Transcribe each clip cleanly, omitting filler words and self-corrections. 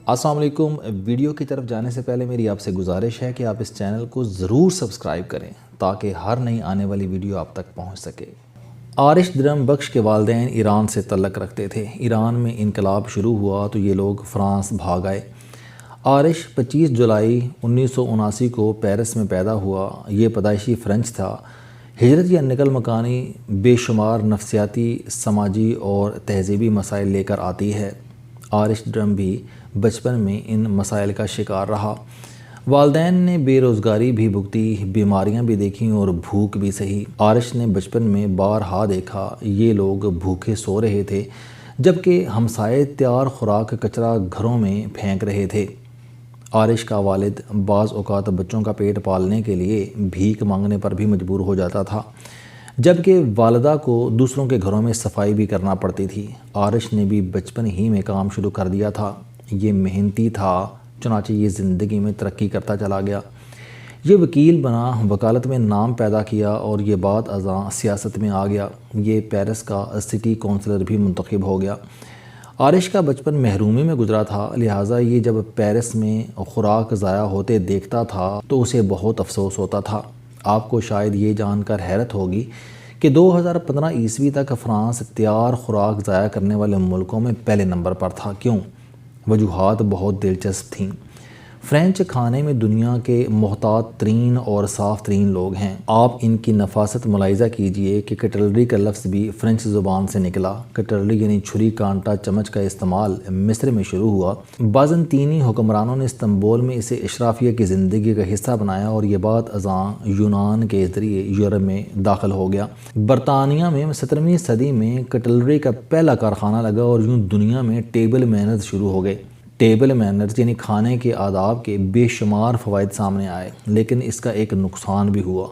السلام علیکم۔ ویڈیو کی طرف جانے سے پہلے میری آپ سے گزارش ہے کہ آپ اس چینل کو ضرور سبسکرائب کریں تاکہ ہر نئی آنے والی ویڈیو آپ تک پہنچ سکے۔ عارش درم بخش کے والدین ایران سے تعلق رکھتے تھے۔ ایران میں انقلاب شروع ہوا تو یہ لوگ فرانس بھاگ آئے۔ عارش 25 جولائی 1979 کو پیرس میں پیدا ہوا۔ یہ پیدائشی فرنچ تھا۔ ہجرت یا نقل مکانی بے شمار نفسیاتی، سماجی اور تہذیبی مسائل لے کر آتی ہے۔ عارش درم بھی بچپن میں ان مسائل کا شکار رہا۔ والدین نے بے روزگاری بھی بھگتی، بیماریاں بھی دیکھیں اور بھوک بھی سہی۔ عارش نے بچپن میں بارہا دیکھا یہ لوگ بھوکے سو رہے تھے جبکہ ہمسائے تیار خوراک کچرا گھروں میں پھینک رہے تھے۔ عارش کا والد بعض اوقات بچوں کا پیٹ پالنے کے لیے بھیک مانگنے پر بھی مجبور ہو جاتا تھا، جبکہ والدہ کو دوسروں کے گھروں میں صفائی بھی کرنا پڑتی تھی۔ عارش نے بھی بچپن ہی میں کام شروع کر دیا تھا۔ یہ محنتی تھا، چنانچہ یہ زندگی میں ترقی کرتا چلا گیا۔ یہ وکیل بنا، وکالت میں نام پیدا کیا اور یہ بعد ازاں سیاست میں آ گیا۔ یہ پیرس کا سٹی کونسلر بھی منتخب ہو گیا۔ عارش کا بچپن محرومی میں گزرا تھا، لہٰذا یہ جب پیرس میں خوراک ضائع ہوتے دیکھتا تھا تو اسے بہت افسوس ہوتا تھا۔ آپ کو شاید یہ جان کر حیرت ہوگی کہ 2015 عیسوی تک فرانس تیار خوراک ضائع کرنے والے ملکوں میں پہلے نمبر پر تھا۔ کیوں؟ وجوہات بہت دلچسپ تھیں۔ فرینچ کھانے میں دنیا کے محتاط ترین اور صاف ترین لوگ ہیں۔ آپ ان کی نفاست ملاحظہ کیجئے کہ کٹلری کا لفظ بھی فرینچ زبان سے نکلا۔ کٹلری یعنی چھری، کانٹا، چمچ کا استعمال مصر میں شروع ہوا۔ بازنطینی حکمرانوں نے استنبول میں اسے اشرافیہ کی زندگی کا حصہ بنایا اور یہ بعد ازاں یونان کے ذریعے یورپ میں داخل ہو گیا۔ برطانیہ میں 17ویں صدی میں کٹلری کا پہلا کارخانہ لگا اور یوں دنیا میں ٹیبل مینرز شروع ہو گئے۔ ٹیبل مینرز یعنی کھانے کے آداب کے بے شمار فوائد سامنے آئے، لیکن اس کا ایک نقصان بھی ہوا،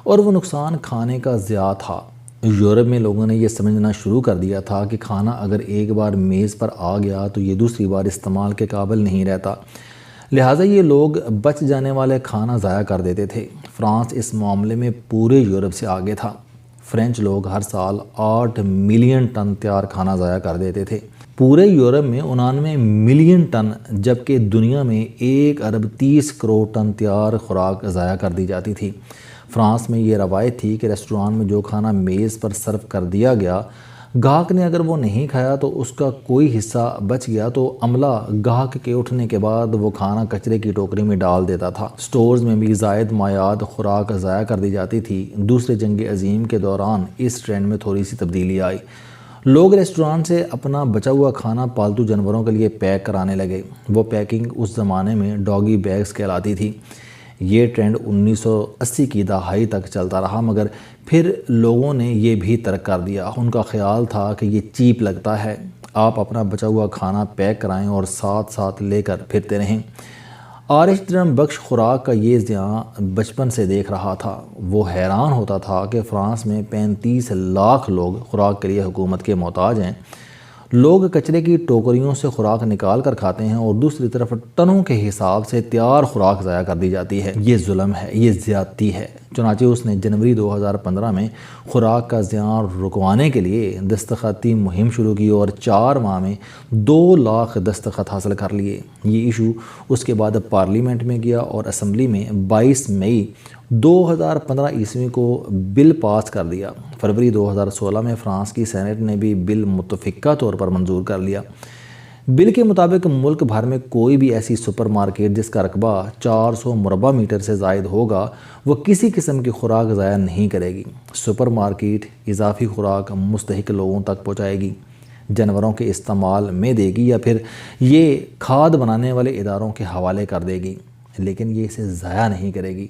اور وہ نقصان کھانے کا ضیاع تھا۔ یورپ میں لوگوں نے یہ سمجھنا شروع کر دیا تھا کہ کھانا اگر ایک بار میز پر آ گیا تو یہ دوسری بار استعمال کے قابل نہیں رہتا، لہٰذا یہ لوگ بچ جانے والے کھانا ضائع کر دیتے تھے۔ فرانس اس معاملے میں پورے یورپ سے آگے تھا۔ فرینچ لوگ ہر سال 8 ملین ٹن تیار کھانا ضائع کر دیتے تھے۔ پورے یورپ میں 99 ملین ٹن، جبکہ دنیا میں 1 ارب 30 کروڑ ٹن تیار خوراک ضائع کر دی جاتی تھی۔ فرانس میں یہ روایت تھی کہ ریسٹوران میں جو کھانا میز پر سرو کر دیا گیا، گاہک نے اگر وہ نہیں کھایا تو اس کا کوئی حصہ بچ گیا تو عملہ گاہک کے اٹھنے کے بعد وہ کھانا کچرے کی ٹوکری میں ڈال دیتا تھا۔ سٹورز میں بھی زائد مایعات خوراک ضائع کر دی جاتی تھی۔ دوسرے جنگ عظیم کے دوران اس ٹرینڈ میں تھوڑی سی تبدیلی آئی۔ لوگ ریسٹوران سے اپنا بچا ہوا کھانا پالتو جانوروں کے لیے پیک کرانے لگے۔ وہ پیکنگ اس زمانے میں ڈاگی بیگز کہلاتی تھی۔ یہ ٹرینڈ 1980 کی دہائی تک چلتا رہا، مگر پھر لوگوں نے یہ بھی ترک کر دیا۔ ان کا خیال تھا کہ یہ چیپ لگتا ہے، آپ اپنا بچا ہوا کھانا پیک کرائیں اور ساتھ ساتھ لے کر پھرتے رہیں۔ عارش درم بخش خوراک کا یہ ضیاع بچپن سے دیکھ رہا تھا۔ وہ حیران ہوتا تھا کہ فرانس میں 35 لاکھ لوگ خوراک کے لیے حکومت کے محتاج ہیں۔ لوگ کچرے کی ٹوکریوں سے خوراک نکال کر کھاتے ہیں اور دوسری طرف ٹنوں کے حساب سے تیار خوراک ضائع کر دی جاتی ہے۔ یہ ظلم ہے، یہ زیادتی ہے۔ چنانچہ اس نے جنوری 2015 میں خوراک کا ضیاع رکوانے کے لیے دستخطی مہم شروع کی اور 4 ماہ میں 2 لاکھ دستخط حاصل کر لیے۔ یہ ایشو اس کے بعد پارلیمنٹ میں گیا اور اسمبلی میں 22 مئی 2015 عیسوی کو بل پاس کر دیا۔ فروری 2016 میں فرانس کی سینٹ نے بھی بل متفقہ طور پر منظور کر لیا۔ بل کے مطابق ملک بھر میں کوئی بھی ایسی سپر مارکیٹ جس کا رقبہ 400 مربع میٹر سے زائد ہوگا وہ کسی قسم کی خوراک ضائع نہیں کرے گی۔ سپر مارکیٹ اضافی خوراک مستحق لوگوں تک پہنچائے گی، جانوروں کے استعمال میں دے گی یا پھر یہ کھاد بنانے والے اداروں کے حوالے کر دے گی، لیکن یہ اسے ضائع نہیں کرے گی۔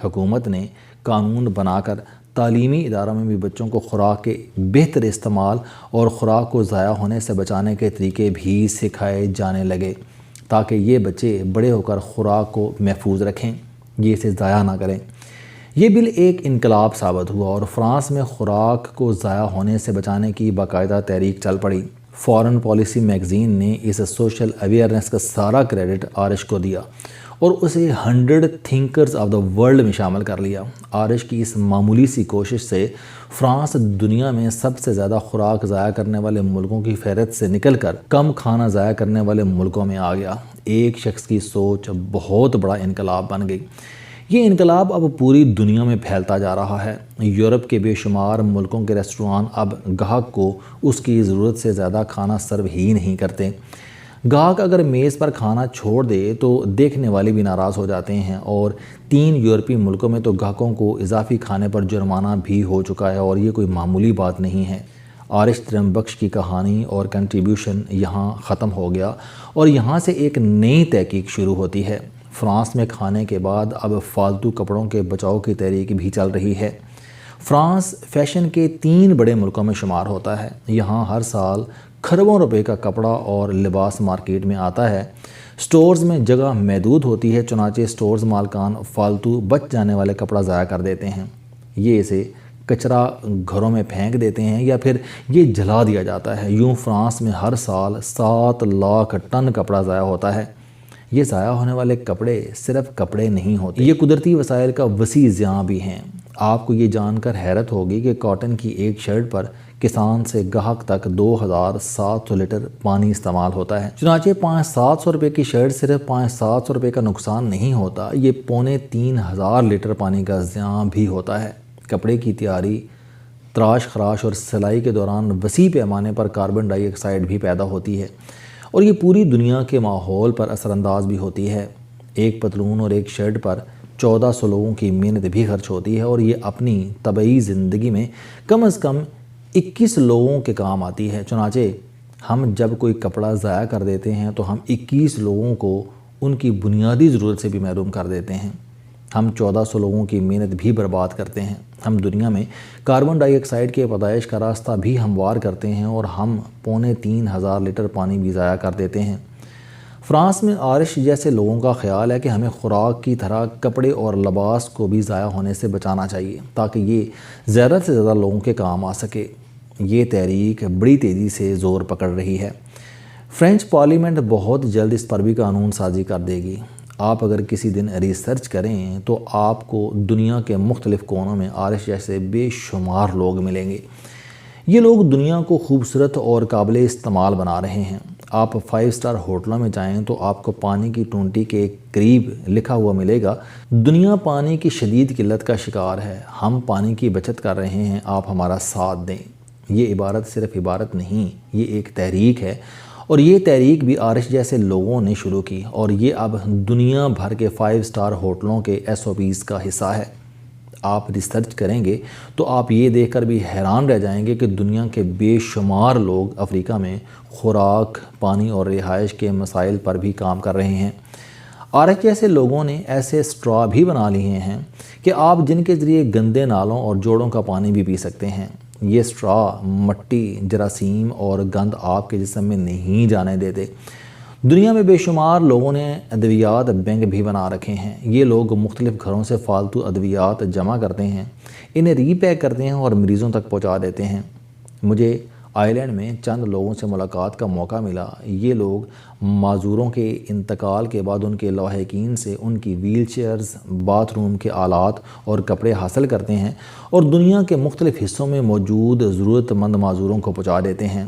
حکومت نے قانون بنا کر تعلیمی اداروں میں بھی بچوں کو خوراک کے بہتر استعمال اور خوراک کو ضائع ہونے سے بچانے کے طریقے بھی سکھائے جانے لگے تاکہ یہ بچے بڑے ہو کر خوراک کو محفوظ رکھیں، یہ اسے ضائع نہ کریں۔ یہ بل ایک انقلاب ثابت ہوا اور فرانس میں خوراک کو ضائع ہونے سے بچانے کی باقاعدہ تحریک چل پڑی۔ فارن پالیسی میگزین نے اس سوشل اویئرنیس کا سارا کریڈٹ عارش کو دیا اور اسے 100 تھنکرز آف دا ورلڈ میں شامل کر لیا۔ آرش کی اس معمولی سی کوشش سے فرانس دنیا میں سب سے زیادہ خوراک ضائع کرنے والے ملکوں کی فہرست سے نکل کر کم کھانا ضائع کرنے والے ملکوں میں آ گیا۔ ایک شخص کی سوچ بہت بڑا انقلاب بن گئی۔ یہ انقلاب اب پوری دنیا میں پھیلتا جا رہا ہے۔ یورپ کے بے شمار ملکوں کے ریسٹوران اب گاہک کو اس کی ضرورت سے زیادہ کھانا سرو ہی نہیں کرتے۔ گاہک اگر میز پر کھانا چھوڑ دے تو دیکھنے والے بھی ناراض ہو جاتے ہیں، اور 3 یورپی ملکوں میں تو گاہکوں کو اضافی کھانے پر جرمانہ بھی ہو چکا ہے، اور یہ کوئی معمولی بات نہیں ہے۔ آرش درمبکش کی کہانی اور کنٹریبیوشن یہاں ختم ہو گیا، اور یہاں سے ایک نئی تحقیق شروع ہوتی ہے۔ فرانس میں کھانے کے بعد اب فالتو کپڑوں کے بچاؤ کی تحریک بھی چل رہی ہے۔ فرانس فیشن کے 3 بڑے ملکوں میں شمار ہوتا ہے۔ یہاں ہر سال کھربوں روپے کا کپڑا اور لباس مارکیٹ میں آتا ہے۔ سٹورز میں جگہ محدود ہوتی ہے، چنانچہ سٹورز مالکان فالتو بچ جانے والے کپڑا ضائع کر دیتے ہیں۔ یہ اسے کچرا گھروں میں پھینک دیتے ہیں یا پھر یہ جلا دیا جاتا ہے۔ یوں فرانس میں ہر سال 7 لاکھ ٹن کپڑا ضائع ہوتا ہے۔ یہ ضائع ہونے والے کپڑے صرف کپڑے نہیں ہوتے، یہ قدرتی وسائل کا وسیع زیاں بھی ہیں۔ آپ کو یہ جان کر حیرت ہوگی کہ کاٹن کی ایک شرٹ پر کسان سے گاہک تک 2700 لیٹر پانی استعمال ہوتا ہے۔ چنانچہ 500-700 روپے کی شرٹ صرف 500-700 روپے کا نقصان نہیں ہوتا، یہ 3500 لیٹر پانی کا زیاں بھی ہوتا ہے۔ کپڑے کی تیاری، تراش خراش اور سلائی کے دوران وسیع پیمانے پر کاربن ڈائی آکسائڈ بھی پیدا ہوتی ہے، اور یہ پوری دنیا کے ماحول پر اثر انداز بھی ہوتی ہے۔ ایک پتلون اور ایک شرٹ پر 1400 لوگوں کی محنت بھی خرچ ہوتی ہے، اور یہ اپنی طبعی زندگی میں کم از کم 21 لوگوں کے کام آتی ہے۔ چنانچہ ہم جب کوئی کپڑا ضائع کر دیتے ہیں تو ہم 21 لوگوں کو ان کی بنیادی ضرورت سے بھی محروم کر دیتے ہیں۔ ہم 1400 لوگوں کی محنت بھی برباد کرتے ہیں۔ ہم دنیا میں کاربن ڈائی آکسائڈ کے پیدائش کا راستہ بھی ہموار کرتے ہیں، اور ہم 3500 لیٹر پانی بھی ضائع کر دیتے ہیں۔ فرانس میں آرش جیسے لوگوں کا خیال ہے کہ ہمیں خوراک کی طرح کپڑے اور لباس کو بھی ضائع ہونے سے بچانا چاہیے، تاکہ یہ زیادہ سے زیادہ لوگوں کے کام آ سکے۔ یہ تحریک بڑی تیزی سے زور پکڑ رہی ہے۔ فرینچ پارلیمنٹ بہت جلد اس پر بھی قانون سازی کر دے گی۔ آپ اگر کسی دن ریسرچ کریں تو آپ کو دنیا کے مختلف کونوں میں آرش جیسے بے شمار لوگ ملیں گے۔ یہ لوگ دنیا کو خوبصورت اور قابل استعمال بنا رہے ہیں۔ آپ 5 اسٹار ہوٹلوں میں جائیں تو آپ کو پانی کی ٹونٹی کے قریب لکھا ہوا ملے گا، دنیا پانی کی شدید قلت کا شکار ہے، ہم پانی کی بچت کر رہے ہیں، آپ ہمارا ساتھ دیں۔ یہ عبارت صرف عبارت نہیں، یہ ایک تحریک ہے، اور یہ تحریک بھی آرش جیسے لوگوں نے شروع کی، اور یہ اب دنیا بھر کے 5 اسٹار ہوٹلوں کے SOPs کا حصہ ہے۔ آپ ریسرچ کریں گے تو آپ یہ دیکھ کر بھی حیران رہ جائیں گے کہ دنیا کے بے شمار لوگ افریقہ میں خوراک، پانی اور رہائش کے مسائل پر بھی کام کر رہے ہیں۔ آرش جیسے لوگوں نے ایسے سٹرا بھی بنا لیے ہیں کہ آپ جن کے ذریعے گندے نالوں اور جوڑوں کا پانی بھی پی سکتے ہیں۔ یہ سٹرا مٹی، جراثیم اور گند آپ کے جسم میں نہیں جانے دیتے۔ دنیا میں بے شمار لوگوں نے ادویات بینک بھی بنا رکھے ہیں۔ یہ لوگ مختلف گھروں سے فالتو ادویات جمع کرتے ہیں، انہیں ری پیک کرتے ہیں اور مریضوں تک پہنچا دیتے ہیں۔ مجھے آئرلینڈ میں چند لوگوں سے ملاقات کا موقع ملا۔ یہ لوگ معذوروں کے انتقال کے بعد ان کے لاحقین سے ان کی ویل چیئرز، باتھ روم کے آلات اور کپڑے حاصل کرتے ہیں، اور دنیا کے مختلف حصوں میں موجود ضرورت مند معذوروں کو پہنچا دیتے ہیں۔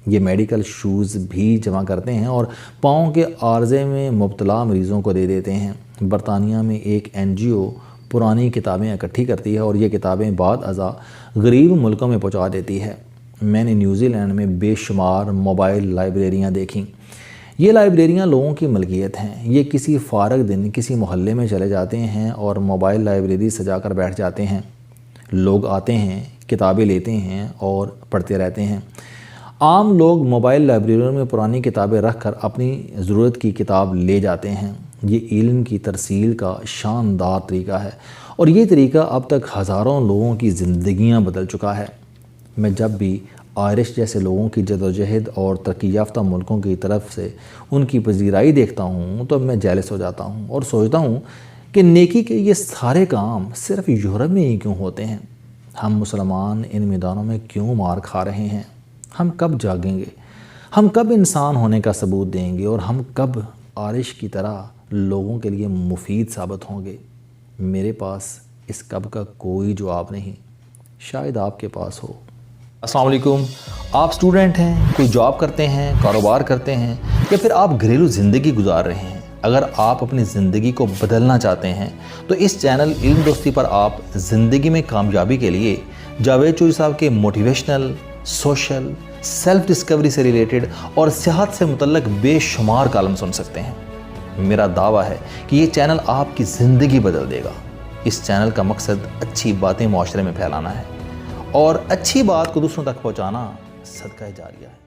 یہ میڈیکل شوز بھی جمع کرتے ہیں اور پاؤں کے عارضے میں مبتلا مریضوں کو دے دیتے ہیں۔ برطانیہ میں ایک NGO پرانی کتابیں اکٹھی کرتی ہے اور یہ کتابیں بعد ازاں غریب ملکوں میں پہنچا دیتی ہے۔ میں نے نیوزی لینڈ میں بے شمار موبائل لائبریریاں دیکھیں۔ یہ لائبریریاں لوگوں کی ملکیت ہیں۔ یہ کسی فارغ دن کسی محلے میں چلے جاتے ہیں اور موبائل لائبریری سجا کر بیٹھ جاتے ہیں۔ لوگ آتے ہیں، کتابیں لیتے ہیں اور پڑھتے رہتے ہیں۔ عام لوگ موبائل لائبریریوں میں پرانی کتابیں رکھ کر اپنی ضرورت کی کتاب لے جاتے ہیں۔ یہ علم کی ترسیل کا شاندار طریقہ ہے، اور یہ طریقہ اب تک ہزاروں لوگوں کی زندگیاں بدل چکا ہے۔ میں جب بھی آئرش جیسے لوگوں کی جدوجہد اور ترقی یافتہ ملکوں کی طرف سے ان کی پذیرائی دیکھتا ہوں تو میں جیلس ہو جاتا ہوں اور سوچتا ہوں کہ نیکی کے یہ سارے کام صرف یورپ میں ہی کیوں ہوتے ہیں؟ ہم مسلمان ان میدانوں میں کیوں مار کھا رہے ہیں؟ ہم کب جاگیں گے؟ ہم کب انسان ہونے کا ثبوت دیں گے؟ اور ہم کب آرش کی طرح لوگوں کے لیے مفید ثابت ہوں گے؟ میرے پاس اس کب کا کوئی جواب نہیں، شاید آپ کے پاس ہو۔ السلام علیکم، آپ اسٹوڈنٹ ہیں، کوئی جاب کرتے ہیں، کاروبار کرتے ہیں، یا پھر آپ گھریلو زندگی گزار رہے ہیں۔ اگر آپ اپنی زندگی کو بدلنا چاہتے ہیں تو اس چینل علم دوستی پر آپ زندگی میں کامیابی کے لیے جاوید چوہی صاحب کے موٹیویشنل، سوشل، سیلف ڈسکوری سے ریلیٹڈ اور صحت سے متعلق بے شمار کالم سن سکتے ہیں۔ میرا دعویٰ ہے کہ یہ چینل آپ کی زندگی بدل دے گا۔ اس چینل کا مقصد اچھی باتیں معاشرے میں پھیلانا ہے، اور اچھی بات کو دوسروں تک پہنچانا صدقہ جاریہ ہے۔